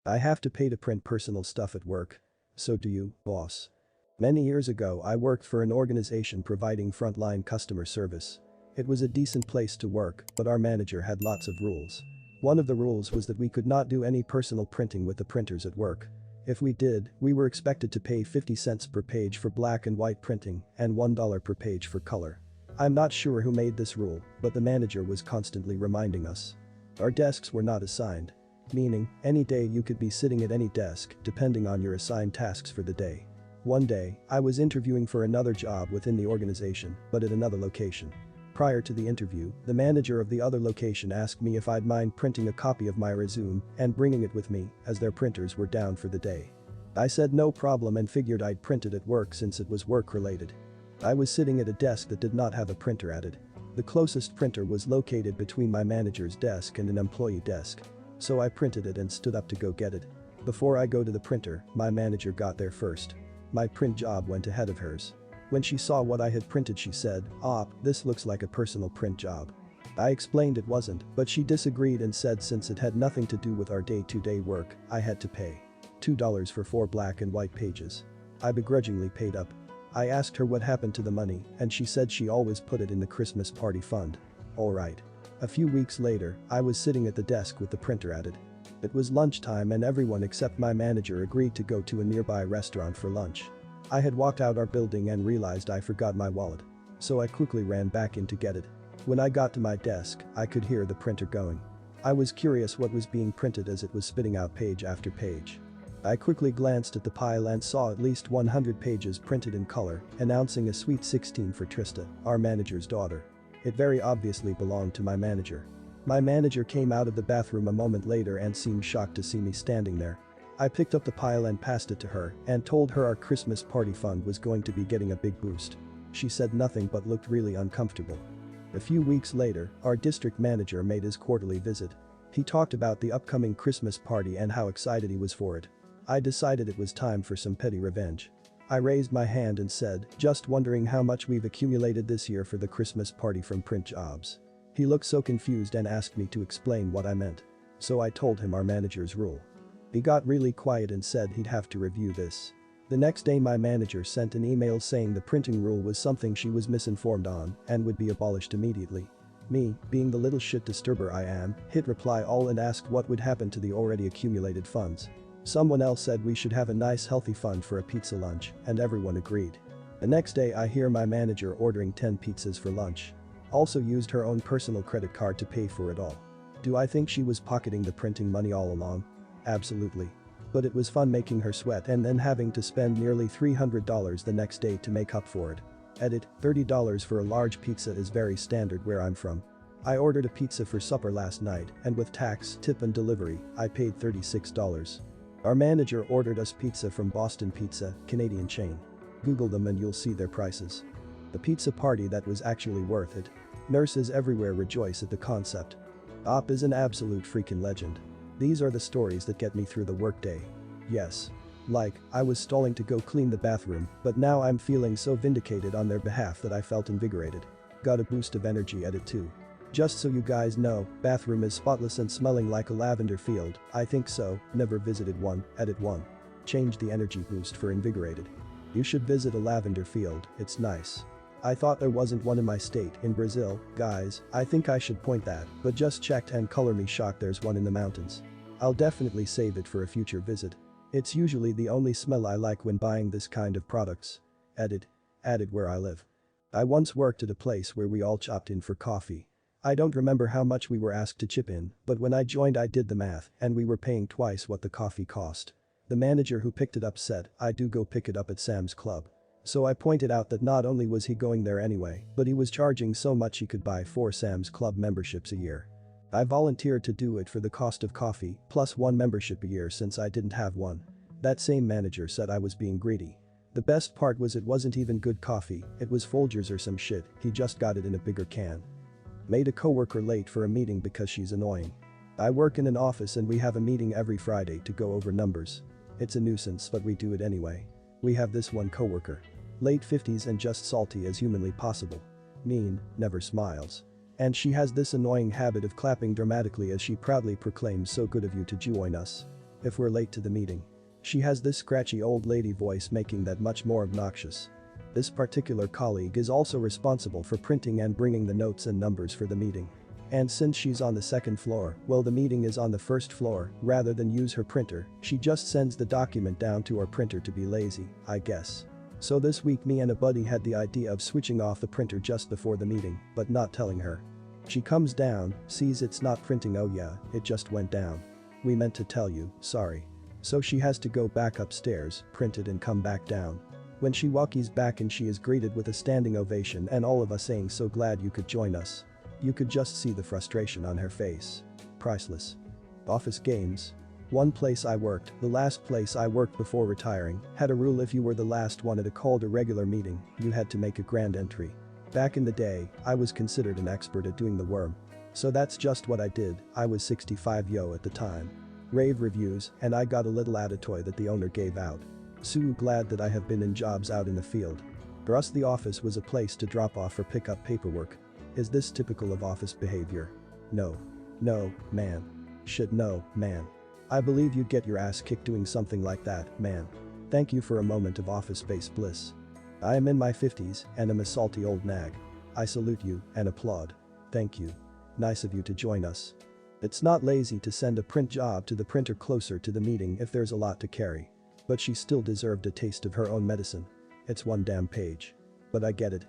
I have to pay to print personal stuff at work. So do you, boss. Many years ago I worked for an organization providing frontline customer service. It was a decent place to work, but our manager had lots of rules. One of the rules was that we could not do any personal printing with the printers at work. If we did, we were expected to pay 50 cents per page for black and white printing and $1 per page for color. I'm not sure who made this rule, but the manager was constantly reminding us. Our desks were not assigned. Meaning, any day you could be sitting at any desk depending on your assigned tasks for the day. One day, I was interviewing for another job within the organization, but at another location. Prior to the interview, the manager of the other location asked me if I'd mind printing a copy of my resume and bringing it with me, as their printers were down for the day. I said no problem and figured I'd print it at work since it was work-related. I was sitting at a desk that did not have a printer at it. The closest printer was located between my manager's desk and an employee desk. So I printed it and stood up to go get it. Before I go to the printer, my manager got there first. My print job went ahead of hers. When she saw what I had printed she said, "Op, this looks like a personal print job." I explained it wasn't, but she disagreed and said since it had nothing to do with our day-to-day work, I had to pay $2 for 4 black and white pages. I begrudgingly paid up. I asked her what happened to the money and she said she always put it in the Christmas party fund. Alright. A few weeks later, I was sitting at the desk with the printer at it. It was lunchtime and everyone except my manager agreed to go to a nearby restaurant for lunch. I had walked out our building and realized I forgot my wallet. So I quickly ran back in to get it. When I got to my desk, I could hear the printer going. I was curious what was being printed as it was spitting out page after page. I quickly glanced at the pile and saw at least 100 pages printed in color, announcing a sweet 16 for Trista, our manager's daughter. It very obviously belonged to my manager. My manager came out of the bathroom a moment later and seemed shocked to see me standing there. I picked up the pile and passed it to her and told her our Christmas party fund was going to be getting a big boost. She said nothing but looked really uncomfortable. A few weeks later, our district manager made his quarterly visit. He talked about the upcoming Christmas party and how excited he was for it. I decided it was time for some petty revenge. I raised my hand and said, "Just wondering how much we've accumulated this year for the Christmas party from print jobs." He looked so confused and asked me to explain what I meant. So I told him our manager's rule. He got really quiet and said he'd have to review this. The next day my manager sent an email saying the printing rule was something she was misinformed on and would be abolished immediately. Me, being the little shit disturber I am, hit reply all and asked what would happen to the already accumulated funds. Someone else said we should have a nice healthy fund for a pizza lunch and everyone agreed. The next day I hear my manager ordering 10 pizzas for lunch. Also used her own personal credit card to pay for it all. Do I think she was pocketing the printing money all along? Absolutely. But it was fun making her sweat and then having to spend nearly $300 the next day to make up for it. Edit, $30 for a large pizza is very standard where I'm from. I ordered a pizza for supper last night and with tax, tip and delivery, I paid $36. Our manager ordered us pizza from Boston Pizza, Canadian chain. Google them and you'll see their prices. The pizza party that was actually worth it. Nurses everywhere rejoice at the concept. Op is an absolute freaking legend. These are the stories that get me through the workday. Yes. Like, I was stalling to go clean the bathroom, but now I'm feeling so vindicated on their behalf that I felt invigorated. Got a boost of energy at it too. Just so you guys know, bathroom is spotless and smelling like a lavender field, I think so, never visited one, edit 1. Change the energy boost for invigorated. You should visit a lavender field, it's nice. I thought there wasn't one in my state, in Brazil, guys, I think I should point that, but just checked and color me shocked there's one in the mountains. I'll definitely save it for a future visit. It's usually the only smell I like when buying this kind of products. Edit. Added where I live. I once worked at a place where we all chopped in for coffee. I don't remember how much we were asked to chip in, but when I joined I did the math and we were paying twice what the coffee cost. The manager who picked it up said, "I do go pick it up at Sam's Club." So I pointed out that not only was he going there anyway, but he was charging so much he could buy 4 Sam's Club memberships a year. I volunteered to do it for the cost of coffee, plus 1 membership a year since I didn't have one. That same manager said I was being greedy. The best part was it wasn't even good coffee, it was Folgers or some shit, he just got it in a bigger can. Made a coworker late for a meeting because she's annoying. I work in an office and we have a meeting every Friday to go over numbers. It's a nuisance but we do it anyway. We have this one coworker. Late 50s and just salty as humanly possible. Mean, never smiles. And she has this annoying habit of clapping dramatically as she proudly proclaims "so good of you to join us." if we're late to the meeting. She has this scratchy old lady voice making that much more obnoxious. This particular colleague is also responsible for printing and bringing the notes and numbers for the meeting. And since she's on the second floor, well, the meeting is on the first floor, rather than use her printer, she just sends the document down to our printer to be lazy, I guess. So this week me and a buddy had the idea of switching off the printer just before the meeting, but not telling her. She comes down, sees it's not printing, oh yeah, it just went down. We meant to tell you, sorry. So she has to go back upstairs, print it and come back down. When she walkies back and she is greeted with a standing ovation and all of us saying so glad you could join us. You could just see the frustration on her face. Priceless. Office games. One place I worked, the last place I worked before retiring, had a rule: if you were the last one at a called a regular meeting, you had to make a grand entry. Back in the day, I was considered an expert at doing the worm. So that's just what I did. I was 65 yo at the time. Rave reviews, and I got a little attitoy that the owner gave out. So glad that I have been in jobs out in the field. For us, the office was a place to drop off or pick up paperwork. Is this typical of office behavior? No. No, man. Shit, no, man. I believe you'd get your ass kicked doing something like that, man. Thank you for a moment of office space bliss. I am in my 50s and am a salty old nag. I salute you and applaud. Thank you. Nice of you to join us. It's not lazy to send a print job to the printer closer to the meeting if there's a lot to carry. But she still deserved a taste of her own medicine. It's one damn page. But I get it.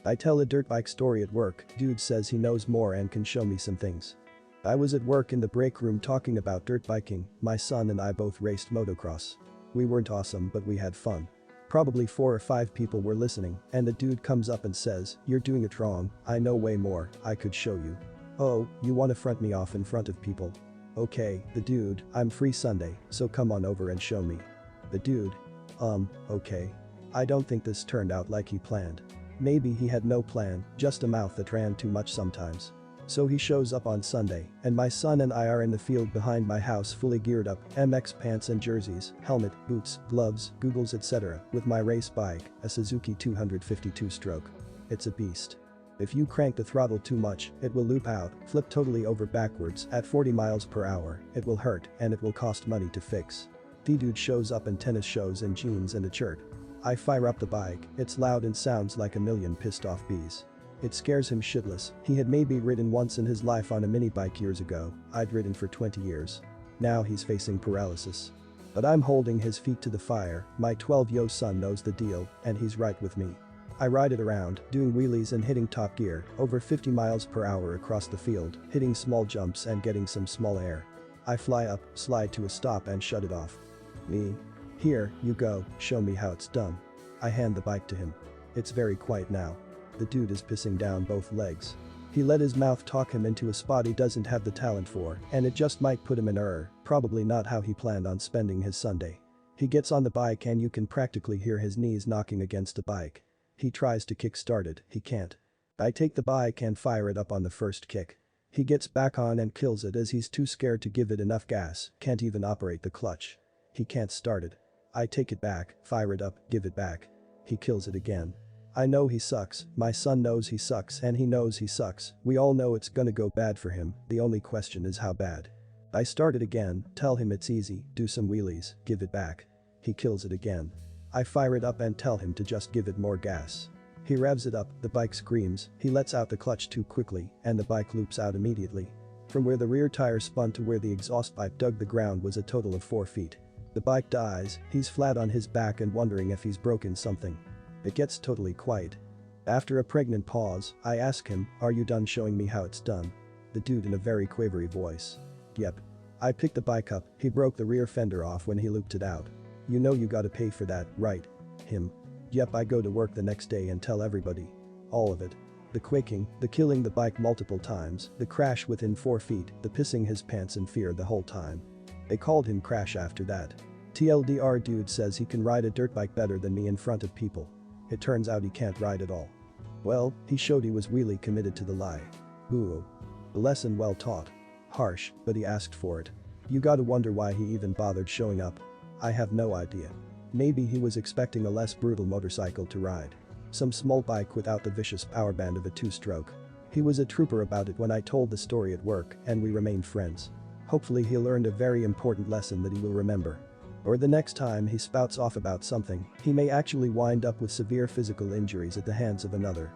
I tell a dirt bike story at work, dude says he knows more and can show me some things. I was at work in the break room talking about dirt biking, my son and I both raced motocross. We weren't awesome, but we had fun. Probably 4 or 5 people were listening, and the dude comes up and says, "You're doing it wrong, I know way more, I could show you." "Oh, you wanna front me off in front of people?" "Okay, the dude, I'm free Sunday, so come on over and show me." The dude, okay. I don't think this turned out like he planned. Maybe he had no plan, just a mouth that ran too much sometimes. So he shows up on Sunday, and my son and I are in the field behind my house fully geared up, MX pants and jerseys, helmet, boots, gloves, goggles etc., with my race bike, a Suzuki 252 stroke. It's a beast. If you crank the throttle too much, it will loop out, flip totally over backwards at 40 miles per hour, it will hurt, and it will cost money to fix. The dude shows up in tennis shoes and jeans and a shirt. I fire up the bike, it's loud and sounds like a million pissed off bees. It scares him shitless. He had maybe ridden once in his life on a mini bike years ago. I'd ridden for 20 years. Now he's facing paralysis. But I'm holding his feet to the fire, my 12-yo son knows the deal, and he's right with me. I ride it around, doing wheelies and hitting top gear, over 50 miles per hour across the field, hitting small jumps and getting some small air. I fly up, slide to a stop and shut it off. Me. Here, you go, show me how it's done. I hand the bike to him. It's very quiet now. The dude is pissing down both legs. He let his mouth talk him into a spot he doesn't have the talent for, and it just might put him in error, probably not how he planned on spending his Sunday. He gets on the bike and you can practically hear his knees knocking against the bike. He tries to kickstart it, he can't. I take the bike and fire it up on the first kick. He gets back on and kills it as he's too scared to give it enough gas, can't even operate the clutch. He can't start it. I take it back, fire it up, give it back. He kills it again. I know he sucks, my son knows he sucks and he knows he sucks, we all know it's gonna go bad for him, the only question is how bad. I start it again, tell him it's easy, do some wheelies, give it back. He kills it again. I fire it up and tell him to just give it more gas. He revs it up, the bike screams, he lets out the clutch too quickly, and the bike loops out immediately. From where the rear tire spun to where the exhaust pipe dug the ground was a total of 4 feet. The bike dies, he's flat on his back and wondering if he's broken something. It gets totally quiet. After a pregnant pause, I ask him, "Are you done showing me how it's done?" The dude in a very quavery voice. "Yep." I pick the bike up, he broke the rear fender off when he looped it out. "You know you gotta pay for that, right?" Him. "Yep." I go to work the next day and tell everybody. All of it. The quaking, the killing the bike multiple times, the crash within 4 feet, the pissing his pants in fear the whole time. They called him Crash after that. TLDR, dude says he can ride a dirt bike better than me in front of people. It turns out he can't ride at all. Well, he showed he was really committed to the lie. Ooh. A lesson well taught. Harsh, but he asked for it. You gotta wonder why he even bothered showing up. I have no idea. Maybe he was expecting a less brutal motorcycle to ride. Some small bike without the vicious power band of a 2-stroke. He was a trooper about it when I told the story at work and we remained friends. Hopefully he learned a very important lesson that he will remember. Or the next time he spouts off about something, he may actually wind up with severe physical injuries at the hands of another.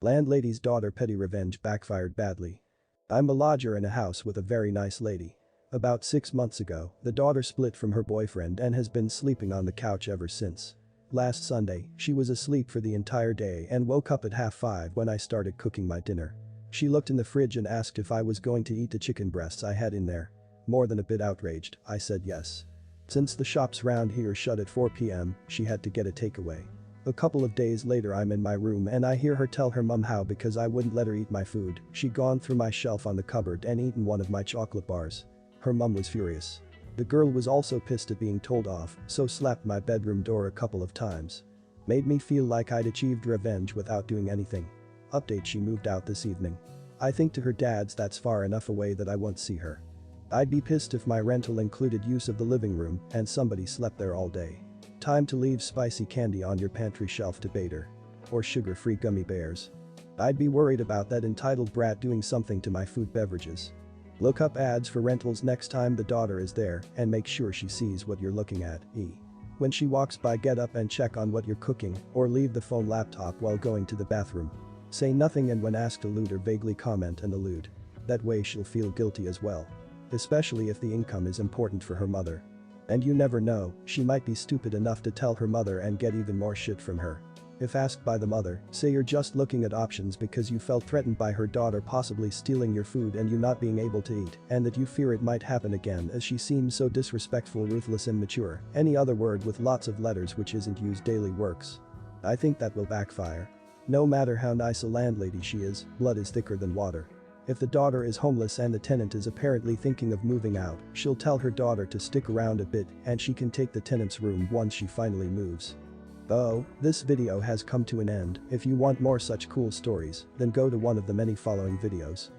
Landlady's daughter Pettyrevenge backfired badly. I'm a lodger in a house with a very nice lady. About 6 months ago, the daughter split from her boyfriend and has been sleeping on the couch ever since. Last Sunday, she was asleep for the entire day and woke up at 5:30 when I started cooking my dinner. She looked in the fridge and asked if I was going to eat the chicken breasts I had in there. More than a bit outraged, I said yes. Since the shops round here shut at 4 p.m, she had to get a takeaway. A couple of days later I'm in my room and I hear her tell her mum how because I wouldn't let her eat my food, she'd gone through my shelf on the cupboard and eaten one of my chocolate bars. Her mum was furious. The girl was also pissed at being told off, so slapped my bedroom door a couple of times. Made me feel like I'd achieved revenge without doing anything. Update: she moved out this evening. I think to her dad's that's far enough away that I won't see her. I'd be pissed if my rental included use of the living room and somebody slept there all day. Time to leave spicy candy on your pantry shelf to bait her. Or sugar-free gummy bears. I'd be worried about that entitled brat doing something to my food beverages. Look up ads for rentals next time the daughter is there and make sure she sees what you're looking at. When she walks by, get up and check on what you're cooking or leave the phone laptop while going to the bathroom. Say nothing and when asked allude or vaguely comment and allude. That way she'll feel guilty as well. Especially if the income is important for her mother. And you never know, she might be stupid enough to tell her mother and get even more shit from her. If asked by the mother, say you're just looking at options because you felt threatened by her daughter possibly stealing your food and you not being able to eat, and that you fear it might happen again as she seems so disrespectful, ruthless and mature. Any other word with lots of letters which isn't used daily works. I think that will backfire. No matter how nice a landlady she is, blood is thicker than water. If the daughter is homeless and the tenant is apparently thinking of moving out, she'll tell her daughter to stick around a bit and she can take the tenant's room once she finally moves. Oh, this video has come to an end. If you want more such cool stories, then go to one of the many following videos.